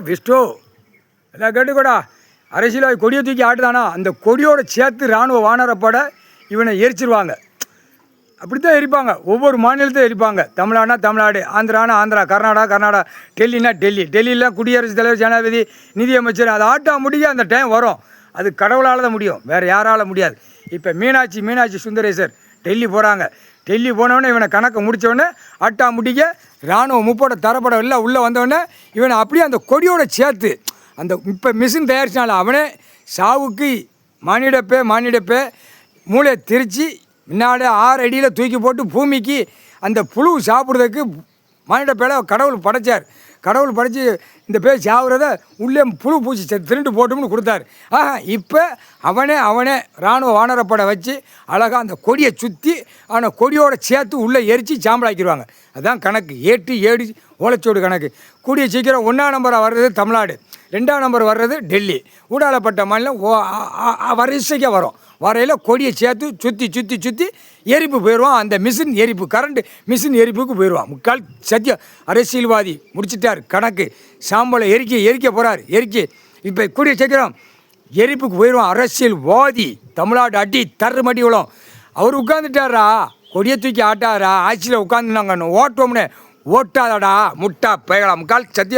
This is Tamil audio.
விஷ்ணு எல்லாம் கேட்டுக்கூடா. அரசியல் கொடியை தூக்கி ஆட்டுதானா, அந்த கொடியோட சேர்த்து இராணுவ வானரப்பட இவனை எரிச்சிருவாங்க. அப்படி தான் எரிப்பாங்க. ஒவ்வொரு மாநிலத்தையும் எரிப்பாங்க. தமிழ்நாடுனா தமிழ்நாடு, ஆந்திரானா ஆந்திரா, கர்நாடகா, டெல்லினா டெல்லியில் குடியரசுத் தலைவர், ஜனாதிபதி, நிதியமைச்சர் அதை ஆட்டா முடிய அந்த டைம் வரும். அது கடவுளால் தான் முடியும், வேறு யாரால் முடியாது. இப்போ மீனாட்சி சுந்தரேசர் டெல்லி போகிறாங்க. டெல்லி போனவொடனே இவனை கணக்கை முடித்தவொடனே ஆட்டா முடிக்க இராணுவ முப்போட தரப்படம் எல்லாம் உள்ளே வந்தவொடனே இவனை அப்படியே அந்த கொடியோட சேர்த்து அந்த இப்போ மிஷின் தயாரிச்சினால அவனே சாவுக்கு மானிடப்பே மூளையை திரித்து முன்னாடி 6 அடியில் தூக்கி போட்டு பூமிக்கு அந்த புழு சாப்பிட்றதுக்கு மானிடப்பேல கடவுள் படைச்சி இந்த பேர் சாவுறத உள்ளே புழு பூச்சி திருண்டு போட்டோம்னு கொடுத்தாரு. இப்போ அவனே இராணுவ வானரப்படை வச்சு அழகாக அந்த கொடியை சுற்றி அவனை கொடியோடு சேர்த்து உள்ளே எரித்து சாம்பலாக்கிடுவாங்க. அதுதான் கணக்கு. 8 7 ஓலைச்சோடு கணக்கு. கூடிய சீக்கிரம் 1ஆம் நம்பராக வர்றது தமிழ்நாடு, 2ஆம் நம்பர் வர்றது டெல்லி. ஊடாலப்பட்ட மாநிலம் வரிசைக்கு வரும். வரையில் கொடியை சேர்த்து சுற்றி எரிப்பு போயிடுவான். அந்த மிஷின் எரிப்பு, கரண்ட் மிஷின் எரிப்புக்கு போயிடுவான். முக்கால் சத்தியம் அரசியல்வாதி முடிச்சிட்டார் கணக்கு. சாம்பலை எரிக்க போகிறார். இப்போ கூடிய சீக்கிரம் எரிப்புக்கு போயிடுவான் அரசியல்வாதி. தமிழ்நாடு அடி தர்றமடி விழும். அவர் உட்காந்துட்டாரா, கொடியை தூக்கி ஆட்டாரா, ஆட்சியில் உட்காந்துனாங்க ஓட்டோம்னு ஓட்டாதடா முட்டா பயலாம் முக்கால் சத்தியம்.